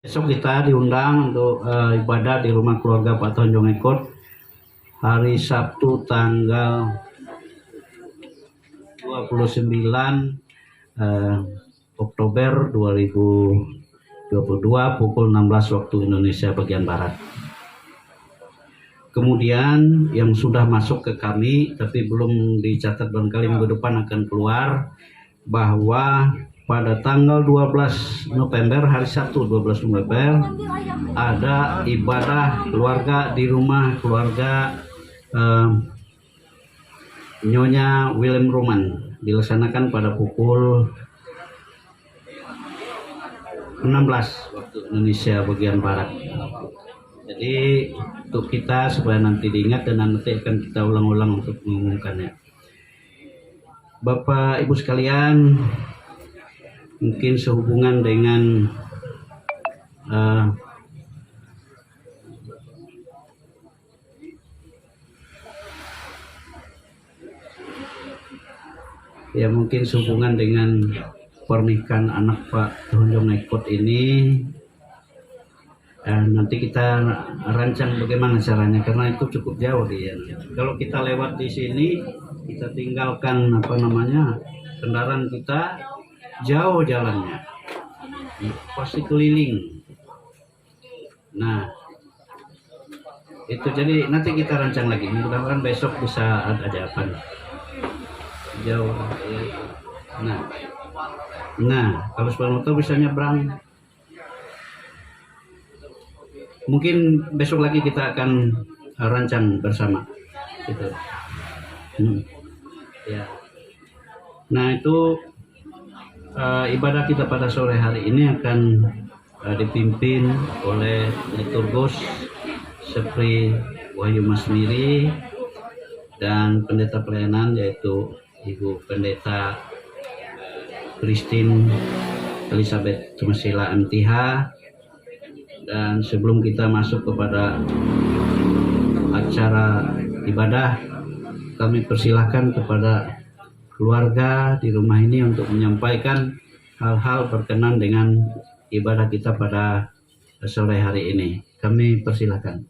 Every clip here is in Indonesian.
Besok kita diundang untuk ibadah di rumah keluarga Pak Tonjong Ekot hari Sabtu tanggal 29 Oktober 2022 pukul 16 waktu Indonesia bagian Barat. Kemudian yang sudah masuk ke kami tapi belum dicatat, barangkali minggu depan akan keluar, bahwa pada tanggal 12 November hari Sabtu 12 November ada ibadah keluarga di rumah keluarga Nyonya William Roman, dilaksanakan pada pukul 16 waktu Indonesia bagian Barat. Jadi untuk kita supaya nanti diingat dan nanti akan kita ulang-ulang untuk mengumumkannya. Bapak Ibu sekalian, mungkin sehubungan dengan mungkin sehubungan dengan pernikahan anak Pak Tonjong Ekot ini, nanti kita rancang bagaimana caranya, karena itu cukup jauh dia. Kalau kita lewat di sini, kita tinggalkan kendaraan kita, jauh jalannya, pasti keliling. Nah itu jadi nanti kita rancang lagi, mudah-mudahan besok bisa ada jawaban. Jauh. Nah kalau sepeda motor bisa nyebrang. Mungkin besok lagi kita akan rancang bersama gitu. Ya. Nah itu ibadah kita pada sore hari ini akan dipimpin oleh liturgus Sepri Wahyu Masmiri dan pendeta pelayanan yaitu Ibu Pendeta Christine Elizabeth Tumasila Antiha. Dan sebelum kita masuk kepada acara ibadah, kami persilahkan kepada keluarga di rumah ini untuk menyampaikan hal-hal berkenan dengan ibadah kita pada sore hari ini. Kami persilahkan.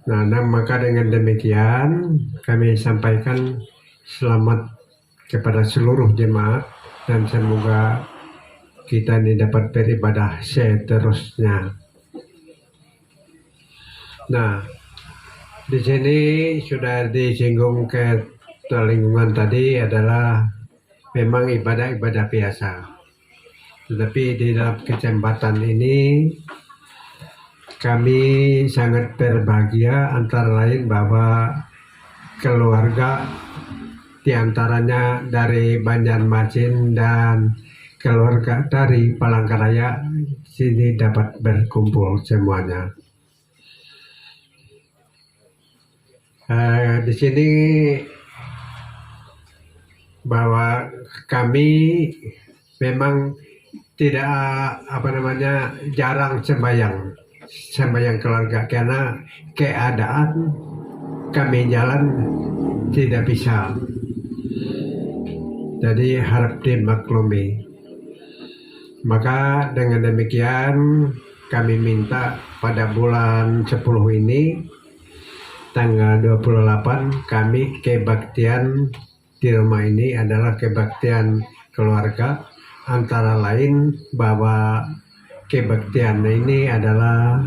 Nah, maka dengan demikian kami sampaikan selamat kepada seluruh jemaat dan semoga kita ini dapat beribadah seterusnya. Nah, di sini sudah disinggung ke lingkungan tadi adalah memang ibadah-ibadah biasa. Tetapi di dalam kesempatan ini kami sangat berbahagia, antara lain bahwa keluarga diantaranya dari Banjarmasin dan keluarga dari Palangkaraya sini dapat berkumpul semuanya. Di sini bahwa kami memang tidak jarang sembahyang keluarga karena keadaan kami jalan tidak bisa, jadi harap dimaklumi. Maka dengan demikian kami minta pada bulan 10 ini tanggal 28 kami kebaktian di rumah ini adalah kebaktian keluarga, antara lain bahwa kebaktian ini adalah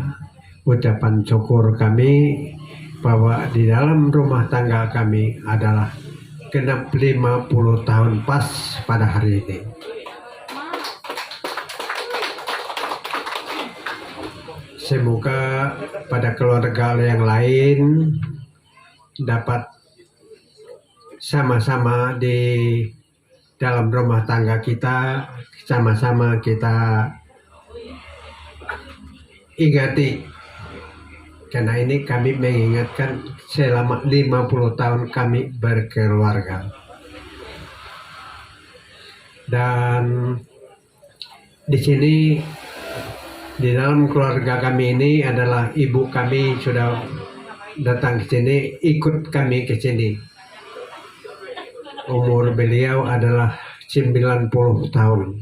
ucapan syukur kami bahwa di dalam rumah tangga kami adalah genap 50 tahun pas pada hari ini. Semoga pada keluarga yang lain dapat sama-sama di dalam rumah tangga kita, sama-sama kita ingati. Karena ini kami mengingatkan selama 50 tahun kami berkeluarga. Dan di sini di dalam keluarga kami ini adalah ibu kami sudah datang ke sini, ikut kami ke sini. Umur beliau adalah 90 tahun.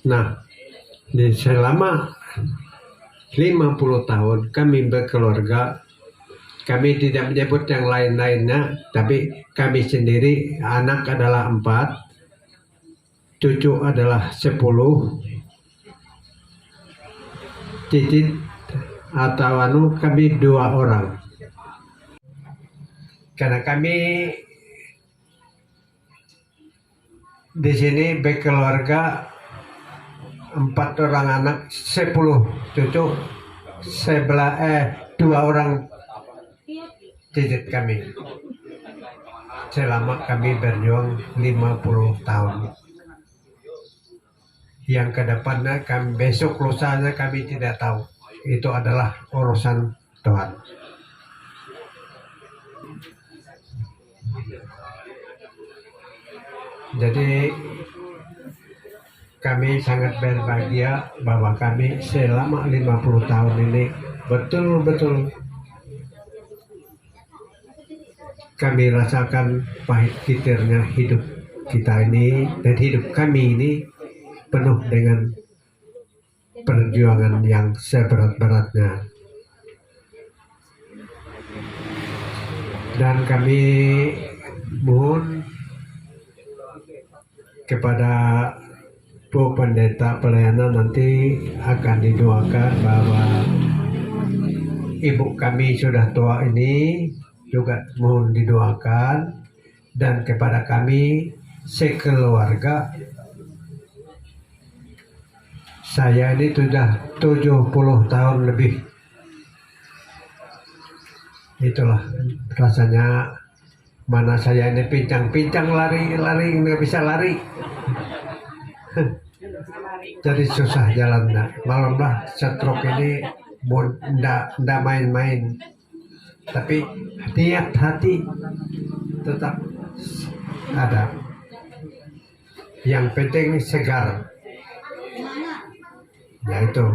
Nah, selama 50 tahun kami berkeluarga, kami tidak menyebut yang lain-lainnya, tapi kami sendiri anak adalah 4, cucu adalah 10, cicit atau kami 2 orang. Karena kami di sini berkeluarga 4 orang anak, 10 cucu, 2 orang cicit kami. Selama kami berjuang 50 tahun. Yang kedepannya kami besok lusanya kami tidak tahu. Itu adalah urusan Tuhan. Jadi kami sangat berbahagia bahwa kami selama 50 tahun ini betul-betul kami rasakan pahit getirnya hidup kita ini, dan hidup kami ini penuh dengan perjuangan yang seberat-beratnya. Dan kami mohon kepada Bu Pendeta pelayanan nanti akan didoakan bahwa ibu kami sudah tua ini juga mohon didoakan, dan kepada kami sekeluarga, saya ini sudah 70 tahun lebih. Itulah rasanya, mana saya ini pincang-pincang lari nggak bisa lari. Jadi susah jalannya. Malamlah stroke ini ndak main-main. Tapi niat hati tetap ada. Yang penting segar. Ya itu.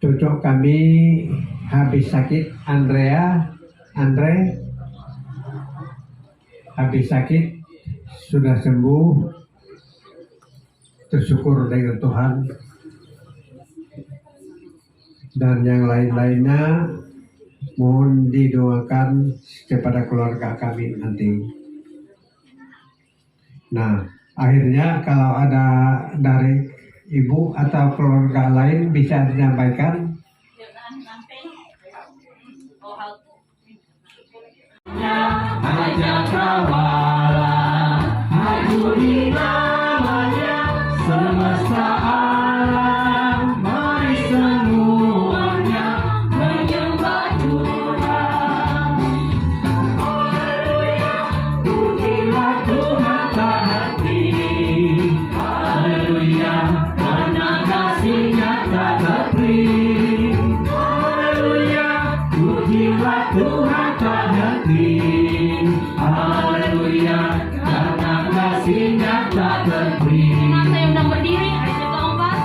Cucu kami habis sakit, Andre habis sakit, sudah sembuh, bersyukur dengan Tuhan. Dan yang lain-lainnya mohon didoakan kepada keluarga kami nanti. Nah, akhirnya kalau ada dari ibu atau keluarga lain bisa menyampaikan. Hanya kawala, aku di namanya semesta alam, mari semuanya menyembah Tuhan. Haleluya, pujilah Tuhan tak henti. Haleluya, karena kasih-Nya tak terperi. Haleluya, pujilah Tuhan tak henti. Haleluya, karena kasih-Nya tak terperi. Saya undang berdiri, ayo keempat.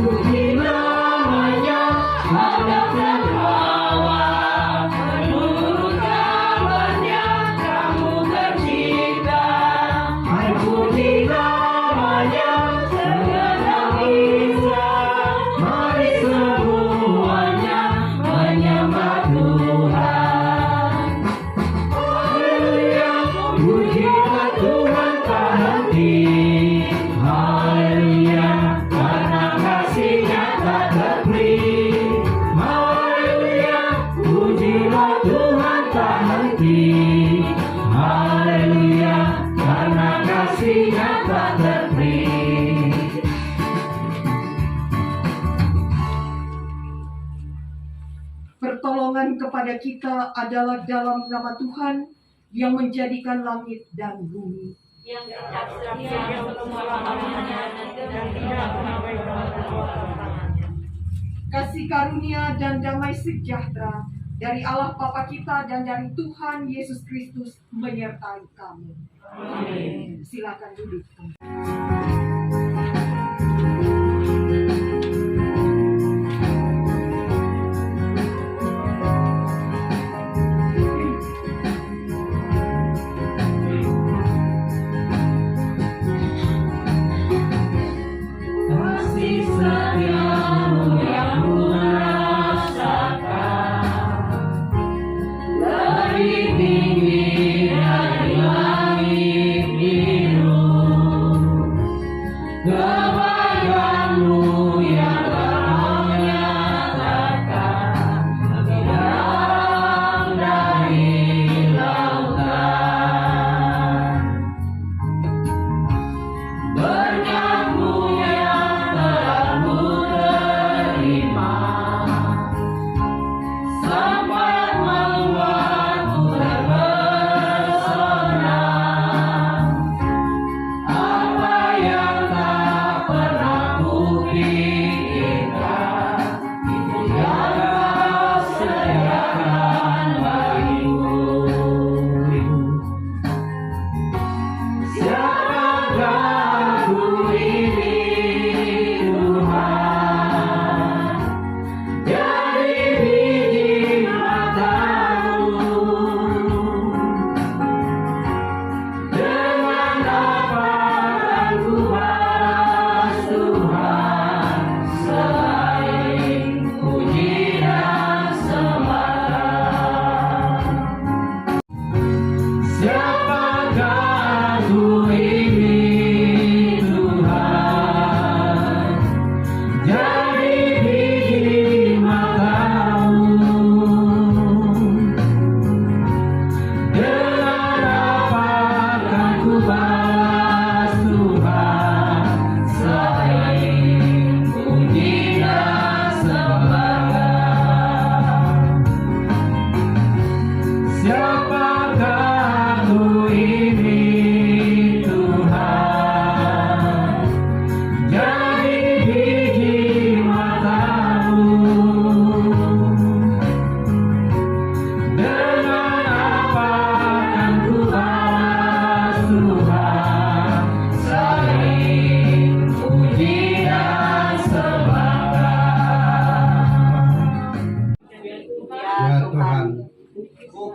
Puji namanya, hadap dan hawa. Menurut kabarnya, kamu tercipta. Puji namanya, segenap insan. Mari semuanya menyembah Tuhan. Haleluya, pujilah Tuhan tak henti. Haleluya, karena kasih-Nya tak terperi. Haleluya, pujilah Tuhan tak henti. Haleluya, karena kasih-Nya tak terperi. Pertolongan kepada kita adalah dalam nama Tuhan yang menjadikan langit dan bumi. Yang tidak sia-sia semua lapangannya dan tidak menawai tangannya. Kasih karunia dan damai sejahtera dari Allah Bapa kita dan dari Tuhan Yesus Kristus menyertai kamu. Amin. Silakan duduk.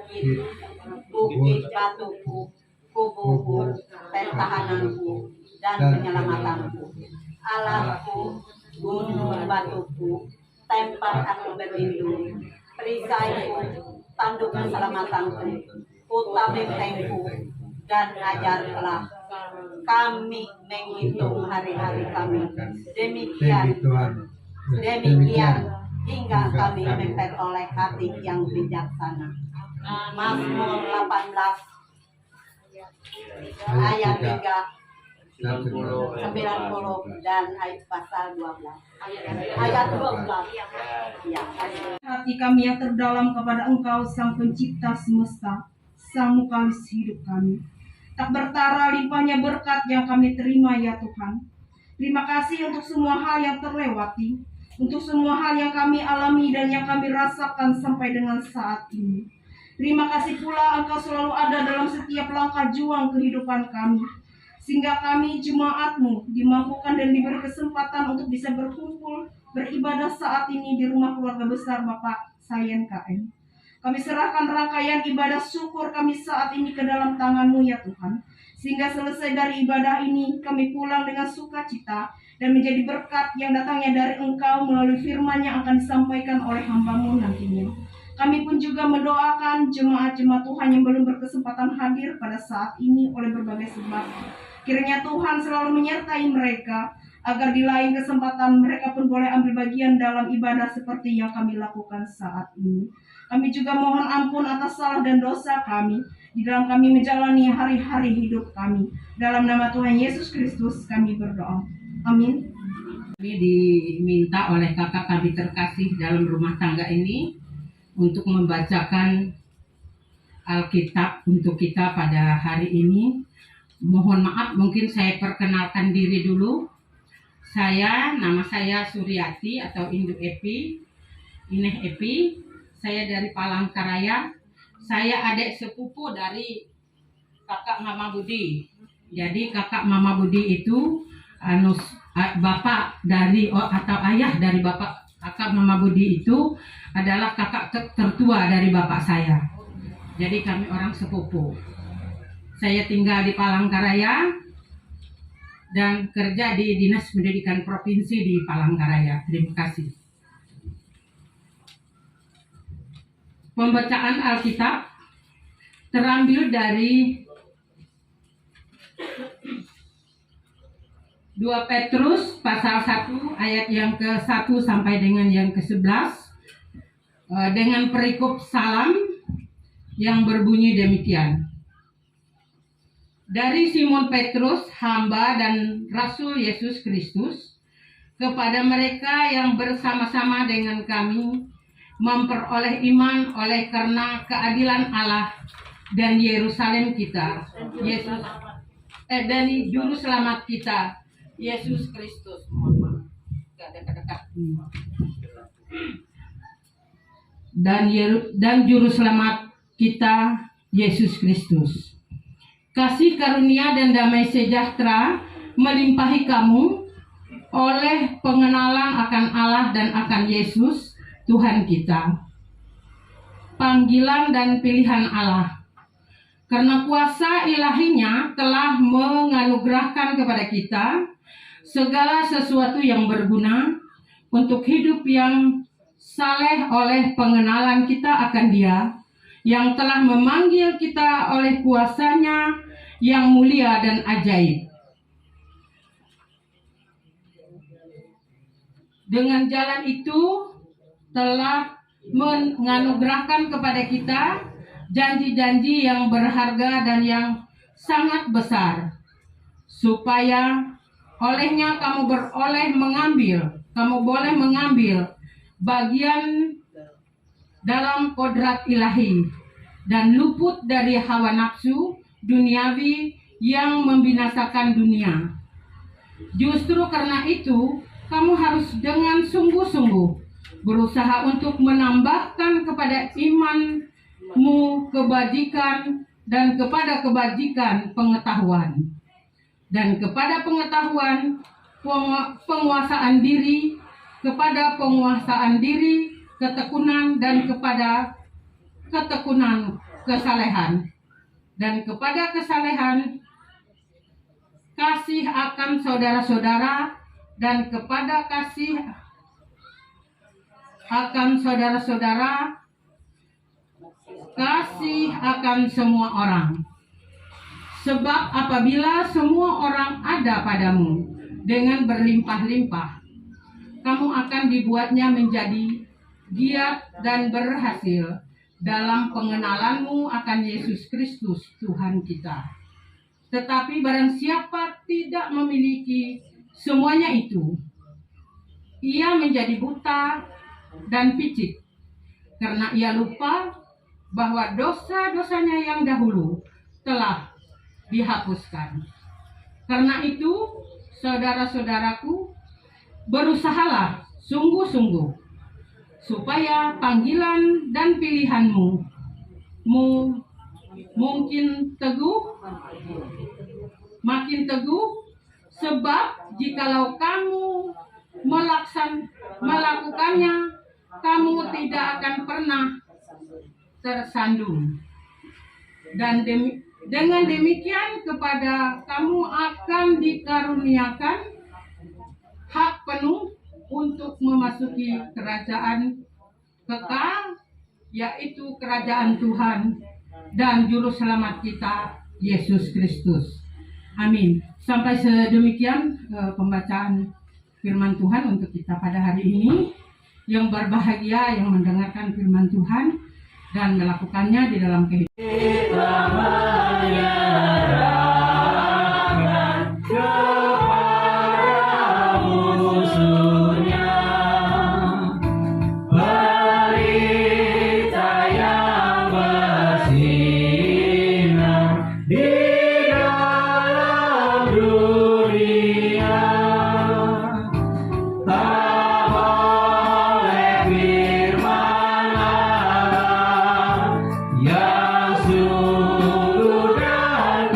bukit, bukit batuku, kubuku, pertahananku, dan penyelamatanku. Allahku, gunung batuku, tempat aku berlindung, perisaiku, tanduk keselamatanku, kota bentengku, dan ajarlah kami menghitung hari-hari kami. Demikian hingga kami memperoleh hati yang bijaksana. Mazmur 18 ayat 3, 90 dan ayat pasal 12. Ayat 12. Ya, Hati kami yang terdalam kepada Engkau, Sang Pencipta semesta, Sang Mukalis hidup kami. Tak bertara limpahnya berkat yang kami terima ya Tuhan. Terima kasih untuk semua hal yang terlewati, untuk semua hal yang kami alami dan yang kami rasakan sampai dengan saat ini. Terima kasih pula Engkau selalu ada dalam setiap langkah juang kehidupan kami, sehingga kami jemaat-Mu dimampukan dan diberi kesempatan untuk bisa berkumpul, beribadah saat ini di rumah keluarga besar Bapak Sayen KM. Kami serahkan rangkaian ibadah syukur kami saat ini ke dalam tangan-Mu ya Tuhan, sehingga selesai dari ibadah ini kami pulang dengan sukacita dan menjadi berkat yang datangnya dari Engkau melalui firman yang akan disampaikan oleh hamba-Mu nantinya. Kami pun juga mendoakan jemaat-jemaat Tuhan yang belum berkesempatan hadir pada saat ini oleh berbagai sebab. Kiranya Tuhan selalu menyertai mereka, agar di lain kesempatan mereka pun boleh ambil bagian dalam ibadah seperti yang kami lakukan saat ini. Kami juga mohon ampun atas salah dan dosa kami di dalam kami menjalani hari-hari hidup kami. Dalam nama Tuhan Yesus Kristus kami berdoa. Amin. Kami diminta oleh kakak kami terkasih dalam rumah tangga ini untuk membacakan Alkitab untuk kita pada hari ini. Mohon maaf, mungkin saya perkenalkan diri dulu. Nama saya Suryati atau Indu Epi, Ineh Epi. Saya dari Palangkaraya. Saya adik sepupu dari kakak Mama Budi. Jadi kakak Mama Budi itu bapak dari atau ayah dari bapak kakak Mama Budi itu adalah kakak tertua dari bapak saya. Jadi kami orang sepupu. Saya tinggal di Palangkaraya dan kerja di Dinas Pendidikan Provinsi di Palangkaraya. Terima kasih. Pembacaan Alkitab terambil dari 2 Petrus pasal 1 ayat yang ke-1 sampai dengan yang ke-11 dengan perikop salam yang berbunyi demikian. Dari Simon Petrus, hamba dan Rasul Yesus Kristus, kepada mereka yang bersama-sama dengan kami memperoleh iman oleh karena keadilan Allah dan Yerusalem kita, Yesus dan Juru Selamat kita, Yesus Kristus. Dan Juru Selamat kita, Yesus Kristus. Kasih karunia dan damai sejahtera melimpahi kamu oleh pengenalan akan Allah dan akan Yesus Tuhan kita. Panggilan dan pilihan Allah. Karena kuasa ilahinya telah menganugerahkan kepada kita segala sesuatu yang berguna untuk hidup yang saleh oleh pengenalan kita akan Dia yang telah memanggil kita oleh kuasanya yang mulia dan ajaib. Dengan jalan itu telah menganugerahkan kepada kita janji-janji yang berharga dan yang sangat besar, supaya olehnya kamu boleh mengambil bagian dalam kodrat ilahi dan luput dari hawa nafsu duniawi yang membinasakan dunia. Justru karena itu, kamu harus dengan sungguh-sungguh berusaha untuk menambahkan kepada imanmu kebajikan, dan kepada kebajikan pengetahuan, dan kepada pengetahuan penguasaan diri, kepada penguasaan diri ketekunan, dan kepada ketekunan kesalehan, dan kepada kesalehan kasih akan saudara-saudara, dan kepada kasih akan saudara-saudara kasih akan semua orang. Sebab apabila semua orang ada padamu dengan berlimpah-limpah, kamu akan dibuatnya menjadi giat dan berhasil dalam pengenalanmu akan Yesus Kristus Tuhan kita. Tetapi barang siapa tidak memiliki semuanya itu, ia menjadi buta dan picik, karena ia lupa bahwa dosa-dosanya yang dahulu telah dihapuskan. Karena itu, saudara-saudaraku, berusahalah sungguh-sungguh supaya panggilan dan pilihanmu makin teguh, sebab jikalau kamu melakukannya, kamu tidak akan pernah tersandung. Dan dengan demikian kepada kamu akan dikaruniakan hak penuh untuk memasuki kerajaan kekal, yaitu kerajaan Tuhan dan Juru Selamat kita, Yesus Kristus. Amin. Sampai sedemikian pembacaan firman Tuhan untuk kita pada hari ini. Yang berbahagia yang mendengarkan firman Tuhan dan melakukannya di dalam kehidupan. Yang sungguh dan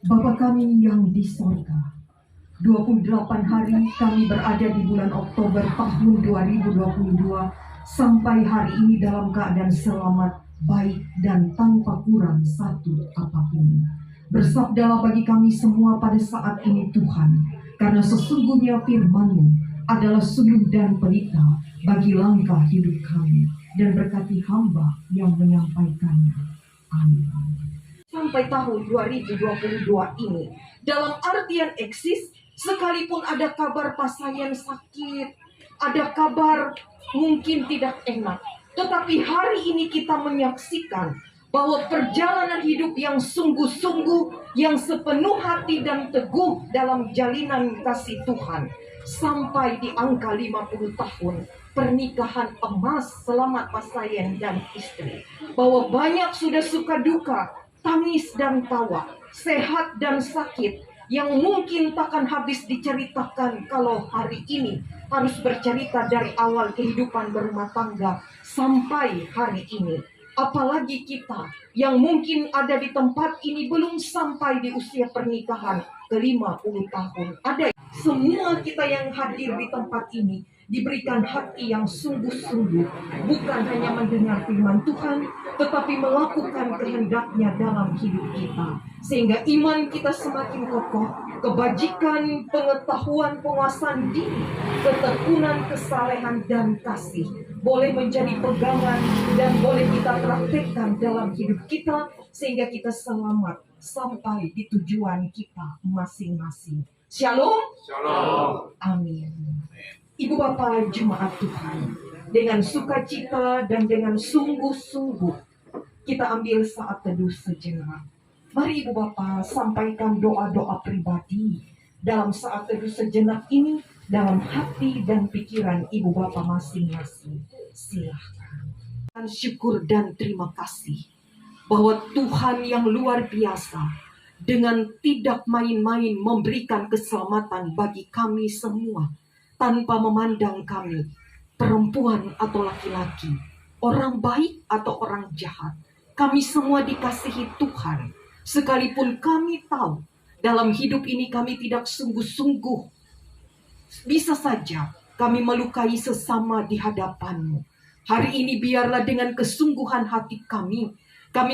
Bapa kami yang di sorga, 28 hari kami berada di bulan Oktober tahun 2022 sampai hari ini dalam keadaan selamat, baik dan tanpa kurang satu apapun. Bersabdalah bagi kami semua pada saat ini Tuhan, karena sesungguhnya firman-Mu adalah suluh dan pelita bagi langkah hidup kami, dan berkati hamba yang menyampaikannya. Amin. Sampai tahun 2022 ini, dalam artian eksis, sekalipun ada kabar pasangan sakit, ada kabar mungkin tidak enak, tetapi hari ini kita menyaksikan bahwa perjalanan hidup yang sungguh-sungguh, yang sepenuh hati dan teguh dalam jalinan kasih Tuhan, sampai di angka 50 tahun pernikahan emas, selamat pasangan dan istri, bahwa banyak sudah suka duka, tangis dan tawa, sehat dan sakit, yang mungkin takkan habis diceritakan kalau hari ini harus bercerita dari awal kehidupan berumah tangga sampai hari ini. Apalagi kita yang mungkin ada di tempat ini belum sampai di usia pernikahan ke-50 tahun. Ada semua kita yang hadir di tempat ini diberikan hati yang sungguh-sungguh, bukan hanya mendengar firman Tuhan, tetapi melakukan kehendak-Nya dalam hidup kita, sehingga iman kita semakin kokoh, kebajikan, pengetahuan, penguasaan diri, ketekunan, kesalehan dan kasih boleh menjadi pegangan dan boleh kita praktekkan dalam hidup kita, sehingga kita selamat sampai di tujuan kita masing-masing. Shalom. Shalom. Amin. Ibu Bapak Jemaat Tuhan, dengan sukacita dan dengan sungguh-sungguh kita ambil saat teduh sejenak. Mari Ibu Bapak sampaikan doa-doa pribadi dalam saat teduh sejenak ini dalam hati dan pikiran Ibu Bapak masing-masing. Silahkan. Dan syukur dan terima kasih bahwa Tuhan yang luar biasa dengan tidak main-main memberikan keselamatan bagi kami semua, tanpa memandang kami, perempuan atau laki-laki, orang baik atau orang jahat. Kami semua dikasihi Tuhan, sekalipun kami tahu dalam hidup ini kami tidak sungguh-sungguh. Bisa saja kami melukai sesama di hadapan-Mu. Hari ini biarlah dengan kesungguhan hati kami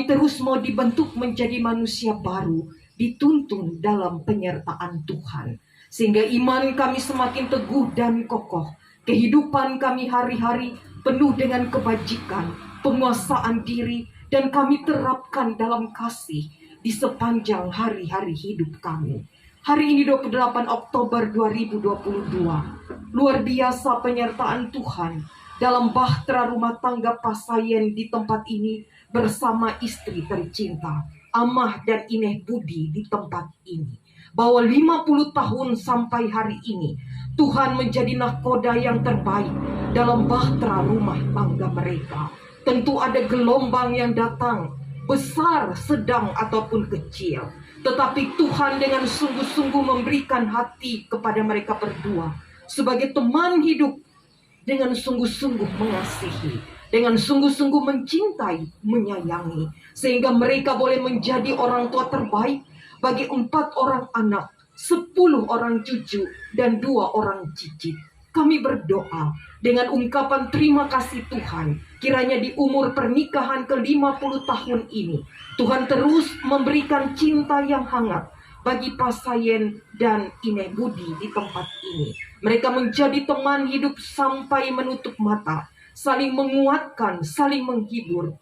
terus mau dibentuk menjadi manusia baru, dituntun dalam penyertaan Tuhan. Sehingga iman kami semakin teguh dan kokoh. Kehidupan kami hari-hari penuh dengan kebajikan, penguasaan diri, dan kami terapkan dalam kasih di sepanjang hari-hari hidup kami. Hari ini 28 Oktober 2022, luar biasa penyertaan Tuhan dalam bahtera rumah tangga Pasayen di tempat ini bersama istri tercinta, Amah dan Ineh Budi di tempat ini. Bahwa 50 tahun sampai hari ini, Tuhan menjadi nahkoda yang terbaik dalam bahtera rumah tangga mereka. Tentu ada gelombang yang datang, besar, sedang, ataupun kecil. Tetapi Tuhan dengan sungguh-sungguh memberikan hati kepada mereka berdua. Sebagai teman hidup, dengan sungguh-sungguh mengasihi, dengan sungguh-sungguh mencintai, menyayangi. Sehingga mereka boleh menjadi orang tua terbaik bagi 4 orang anak, 10 orang cucu, dan 2 orang cicit. Kami berdoa dengan ungkapan terima kasih Tuhan. Kiranya di umur pernikahan ke-50 tahun ini, Tuhan terus memberikan cinta yang hangat, bagi Pasayen dan Ine Budi di tempat ini. Mereka menjadi teman hidup sampai menutup mata, saling menguatkan, saling menghibur,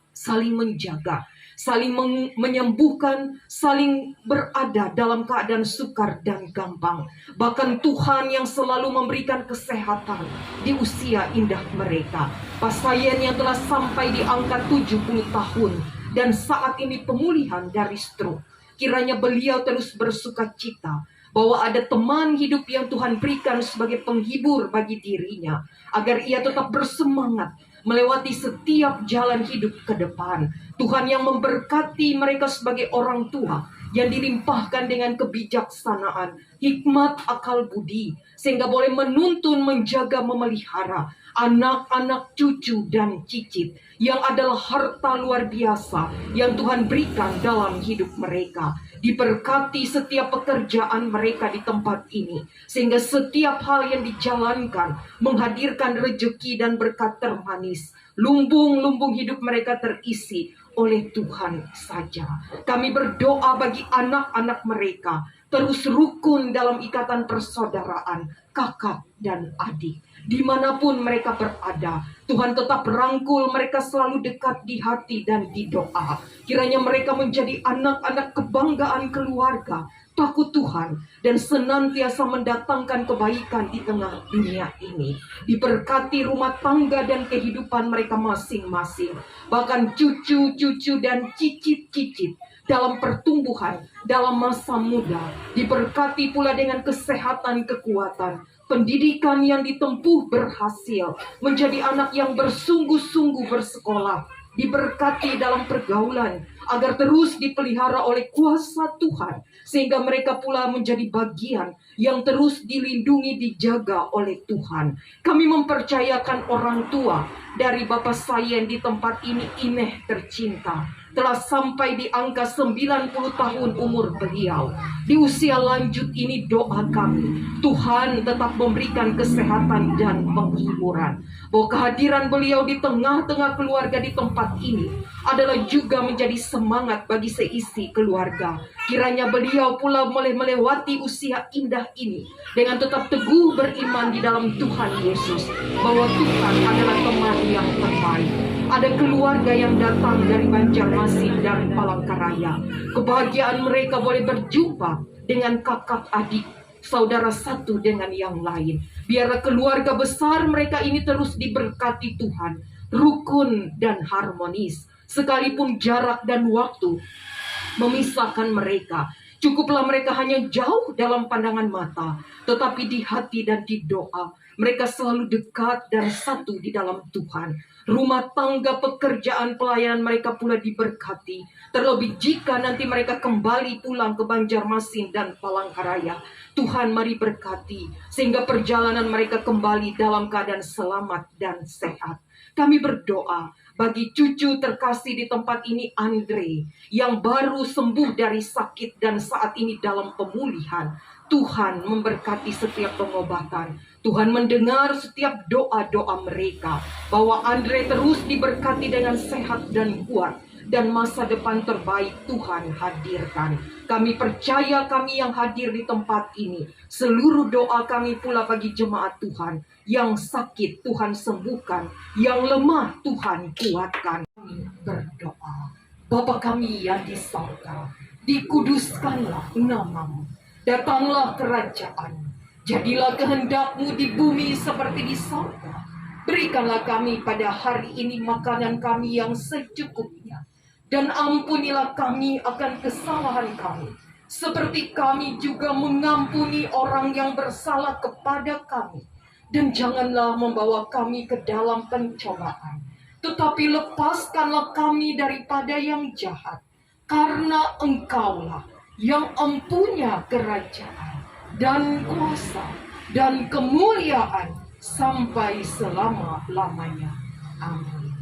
saling menjaga, saling menyembuhkan, saling berada dalam keadaan sukar dan gampang. Bahkan Tuhan yang selalu memberikan kesehatan di usia indah mereka. Pasayen yang telah sampai di angka 70 tahun dan saat ini pemulihan dari stroke. Kiranya beliau terus bersuka cita bahwa ada teman hidup yang Tuhan berikan sebagai penghibur bagi dirinya, agar ia tetap bersemangat melewati setiap jalan hidup ke depan. Tuhan yang memberkati mereka sebagai orang tua yang dilimpahkan dengan kebijaksanaan, hikmat, akal budi, sehingga boleh menuntun, menjaga, memelihara anak-anak, cucu, dan cicit yang adalah harta luar biasa yang Tuhan berikan dalam hidup mereka. Diberkati setiap pekerjaan mereka di tempat ini, sehingga setiap hal yang dijalankan menghadirkan rezeki dan berkat termanis. Lumbung-lumbung hidup mereka terisi oleh Tuhan saja. Kami berdoa bagi anak-anak mereka terus rukun dalam ikatan persaudaraan, kakak dan adik. Dimanapun mereka berada, Tuhan tetap rangkul mereka selalu dekat di hati dan di doa. Kiranya mereka menjadi anak-anak kebanggaan keluarga, takut Tuhan, dan senantiasa mendatangkan kebaikan di tengah dunia ini. Diberkati rumah tangga dan kehidupan mereka masing-masing. Bahkan cucu-cucu dan cicit-cicit dalam pertumbuhan, dalam masa muda. Diberkati pula dengan kesehatan, kekuatan, pendidikan yang ditempuh berhasil, menjadi anak yang bersungguh-sungguh bersekolah, diberkati dalam pergaulan, agar terus dipelihara oleh kuasa Tuhan, sehingga mereka pula menjadi bagian yang terus dilindungi, dijaga oleh Tuhan. Kami mempercayakan orang tua dari Bapak Sayen di tempat ini, Ineh tercinta, telah sampai di angka 90 tahun umur beliau. Di usia lanjut ini doa kami, Tuhan tetap memberikan kesehatan dan penghiburan. Bahwa kehadiran beliau di tengah-tengah keluarga di tempat ini adalah juga menjadi semangat bagi seisi keluarga. Kiranya beliau pula boleh melewati usia indah ini dengan tetap teguh beriman di dalam Tuhan Yesus, bahwa Tuhan adalah teman yang terbaik. Ada keluarga yang datang dari Banjarmasin dan Palangkaraya. Kebahagiaan mereka boleh berjumpa dengan kakak adik, saudara satu dengan yang lain. Biarlah keluarga besar mereka ini terus diberkati Tuhan, rukun dan harmonis. Sekalipun jarak dan waktu memisahkan mereka, cukuplah mereka hanya jauh dalam pandangan mata, tetapi di hati dan di doa mereka selalu dekat dan satu di dalam Tuhan. Rumah tangga, pekerjaan, pelayanan mereka pula diberkati. Terlebih jika nanti mereka kembali pulang ke Banjarmasin dan Palangkaraya, Tuhan mari berkati, sehingga perjalanan mereka kembali dalam keadaan selamat dan sehat. Kami berdoa bagi cucu terkasih di tempat ini, Andre, yang baru sembuh dari sakit dan saat ini dalam pemulihan. Tuhan memberkati setiap pengobatan. Tuhan mendengar setiap doa-doa mereka, bahwa Andre terus diberkati dengan sehat dan kuat, dan masa depan terbaik Tuhan hadirkan. Kami percaya, kami yang hadir di tempat ini, seluruh doa kami pula bagi jemaat Tuhan yang sakit Tuhan sembuhkan, yang lemah Tuhan kuatkan. Kami berdoa, Bapa kami yang di sorga, dikuduskanlah namamu, datanglah kerajaan, jadilah kehendak-Mu di bumi seperti di sorga. Berikanlah kami pada hari ini makanan kami yang secukupnya, dan ampunilah kami akan kesalahan kami, seperti kami juga mengampuni orang yang bersalah kepada kami. Dan janganlah membawa kami ke dalam pencobaan, tetapi lepaskanlah kami daripada yang jahat. Karena Engkaulah yang empunya kerajaan dan kuasa dan kemuliaan sampai selama-lamanya. Amin.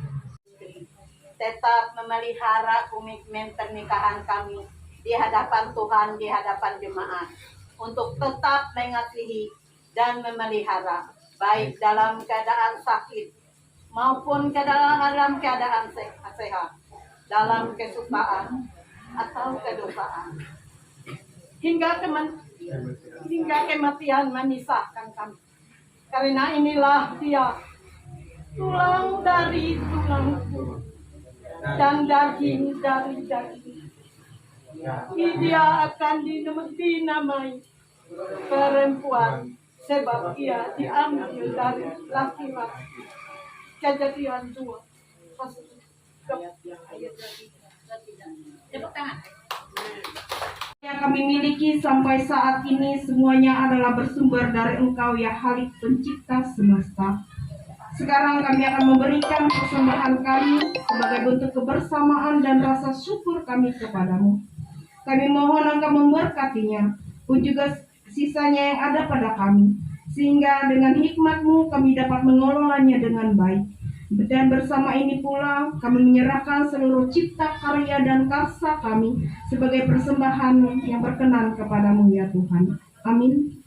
Tetap memelihara komitmen pernikahan kami di hadapan Tuhan, di hadapan jemaat, untuk tetap mengasihi dan memelihara, baik dalam keadaan sakit maupun dalam keadaan sehat, dalam kesukaan atau kedukaan. hingga kematian memisahkan kami. Karena inilah dia, tulang dari tulangku dan daging dari daging. Dia akan dinamai perempuan sebab ia diambil dari laki-laki. Kejadian 2 ayat 3. Tepuk tangan. Yang kami miliki sampai saat ini semuanya adalah bersumber dari Engkau ya Khalik pencipta semesta. Sekarang kami akan memberikan persembahan kami sebagai bentuk kebersamaan dan rasa syukur kami kepadamu. Kami mohon Engkau memberkatinya pun juga sisanya yang ada pada kami, sehingga dengan hikmat-Mu kami dapat mengelolanya dengan baik. Dan bersama ini pula kami menyerahkan seluruh cipta karya dan karsa kami sebagai persembahan yang berkenan kepadamu ya Tuhan. Amin.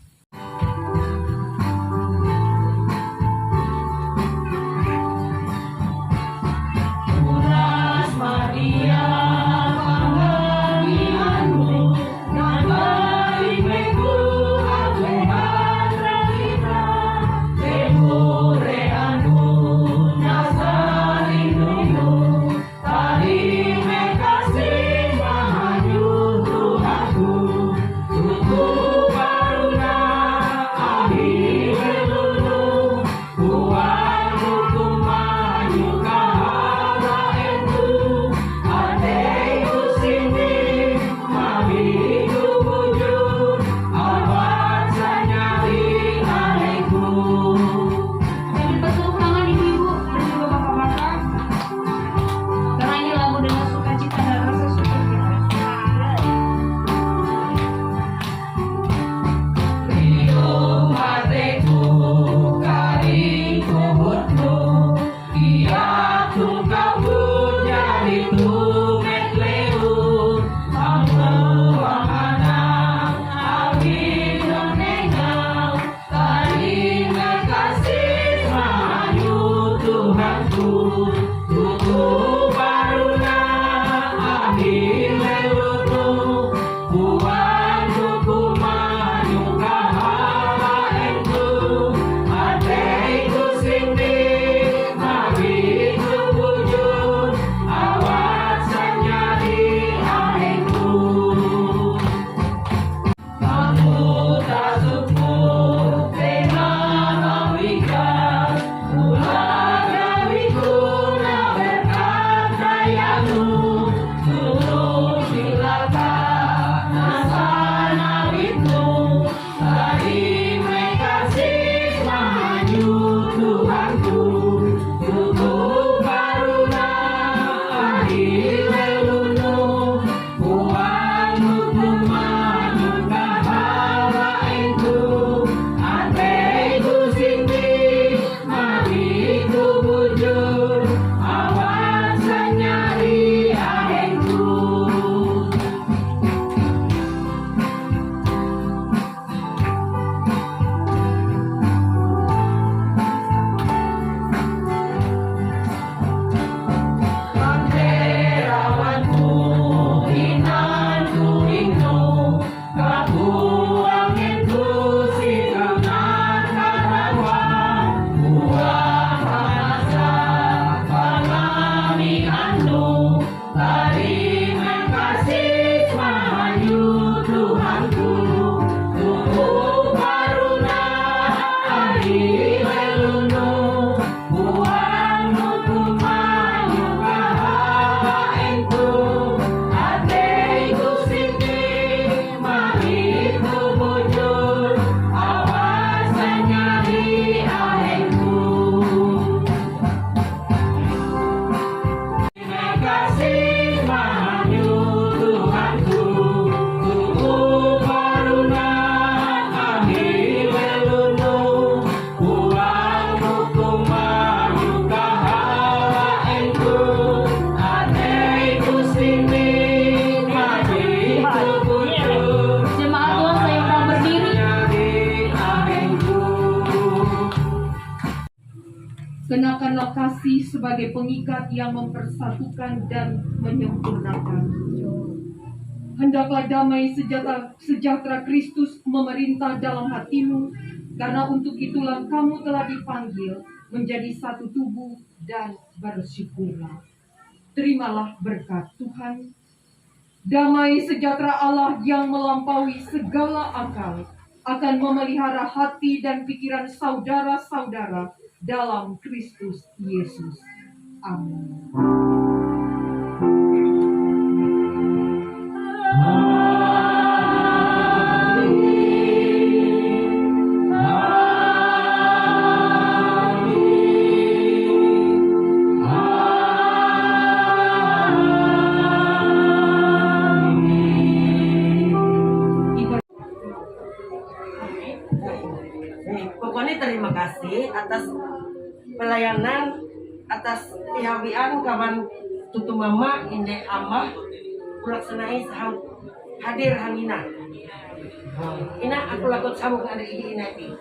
Kenakanlah kasih sebagai pengikat yang mempersatukan dan menyempurnakan. Hendaklah damai sejahtera Kristus memerintah dalam hatimu, karena untuk itulah kamu telah dipanggil menjadi satu tubuh, dan bersyukurlah. Terimalah berkat Tuhan. Damai sejahtera Allah yang melampaui segala akal akan memelihara hati dan pikiran saudara-saudara dalam Kristus Yesus. Amin. Pokoknya terima kasih atas pelayanan, atas pihawian kawan tutu mama inde amah pulaksanai sahau hadir hangina. Ina aku lakukan sambung ada ide ini.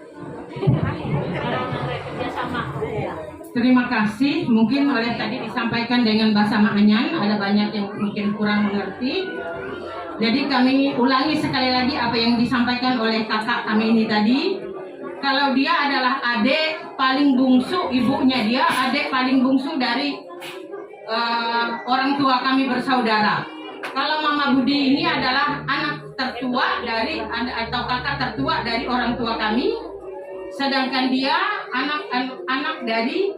Terima kasih. Mungkin oleh tadi disampaikan dengan bahasa Maanyan, ada banyak yang mungkin kurang mengerti. Jadi kami ulangi sekali lagi apa yang disampaikan oleh kakak kami ini tadi. Kalau dia adalah adik paling bungsu, ibunya dia adik paling bungsu dari orang tua kami bersaudara. Kalau Mama Budi ini adalah anak tertua dari atau kakak tertua dari orang tua kami. Sedangkan dia anak dari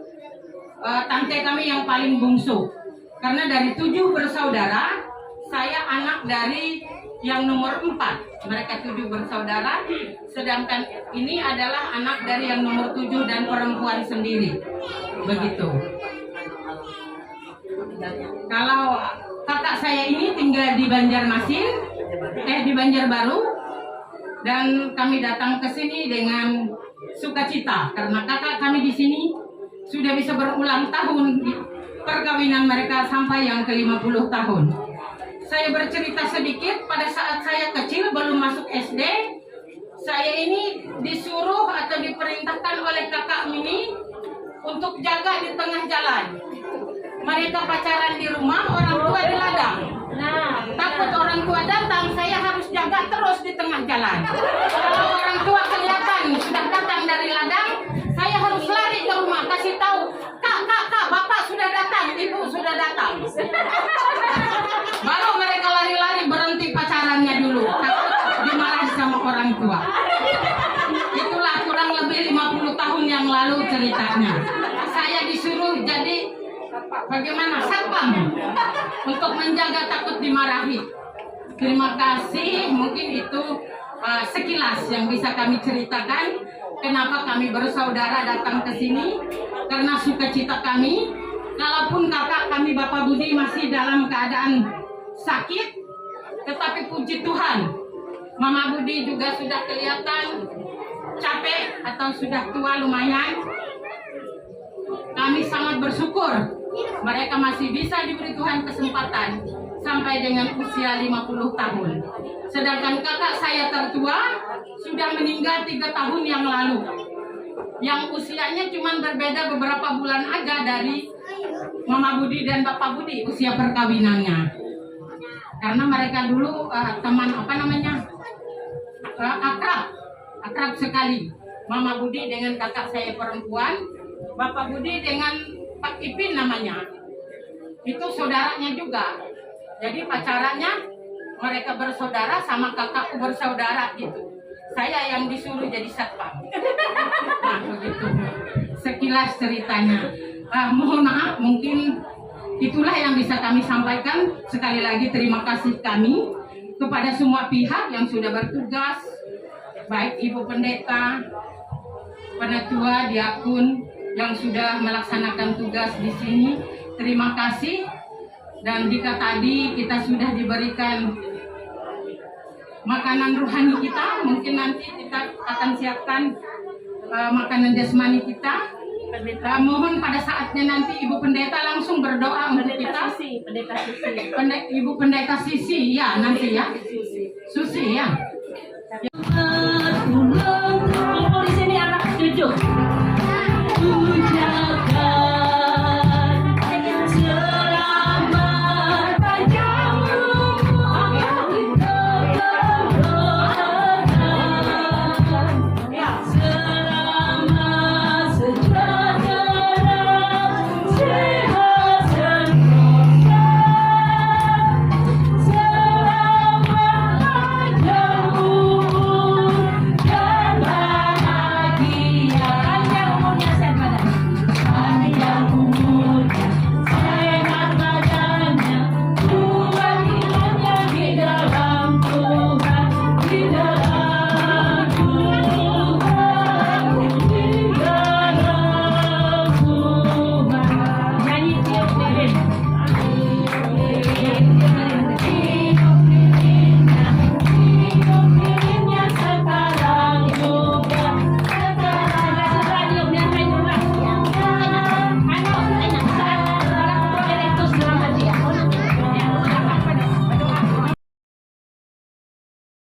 tante kami yang paling bungsu. Karena dari 7 bersaudara, saya anak dari yang nomor 4. Mereka 7 bersaudara, sedangkan ini adalah anak dari yang nomor 7 dan perempuan sendiri. Begitu. Kalau kakak saya ini tinggal di Banjarmasin, di Banjarbaru, dan kami datang ke sini dengan sukacita karena kakak kami di sini sudah bisa berulang tahun perkawinan mereka sampai yang ke-50 tahun. Saya bercerita sedikit, pada saat saya kecil belum masuk SD, saya ini disuruh atau diperintahkan oleh kakak ini untuk jaga di tengah jalan. Mereka pacaran di rumah, orang tua di ladang. Takut orang tua datang, saya harus jaga terus di tengah jalan. Kalau orang tua kelihatan sudah datang dari ladang, saya harus lari ke rumah, kasih tahu, kak, bapak sudah datang, ibu sudah datang. Baru mereka lari-lari berhenti pacarannya dulu, takut dimarahi sama orang tua. Itulah kurang lebih 50 tahun yang lalu ceritanya. Saya disuruh jadi bagaimana satpam untuk menjaga takut dimarahi. Terima kasih, mungkin itu sekilas yang bisa kami ceritakan. Kenapa kami bersaudara datang ke sini? Karena sukacita kami. Kalaupun kakak kami Bapak Budi masih dalam keadaan sakit, tetapi puji Tuhan, Mama Budi juga sudah kelihatan capek atau sudah tua lumayan. Kami sangat bersyukur mereka masih bisa diberi Tuhan kesempatan sampai dengan usia 50 tahun. Sedangkan kakak saya tertua sudah meninggal 3 tahun yang lalu, yang usianya cuma berbeda beberapa bulan aja dari Mama Budi dan Bapak Budi usia perkawinannya. Karena mereka dulu teman akrab sekali. Mama Budi dengan kakak saya perempuan, Bapak Budi dengan Pak Ipin namanya. Itu saudaranya juga. Jadi pacarannya mereka bersaudara sama kakakku bersaudara gitu. Saya yang disuruh jadi satpam. Nah begitu. Sekilas ceritanya. Mohon maaf, mungkin itulah yang bisa kami sampaikan. Sekali lagi terima kasih kami kepada semua pihak yang sudah bertugas, baik Ibu Pendeta, Penatua, Diakun yang sudah melaksanakan tugas di sini. Terima kasih. Dan jika tadi kita sudah diberikan makanan rohani kita, mungkin nanti kita akan siapkan makanan jasmani kita. Mohon pada saatnya nanti Ibu Pendeta langsung berdoa untuk kita. Ibu Pendeta Sisi ya nanti ya. Susi ya.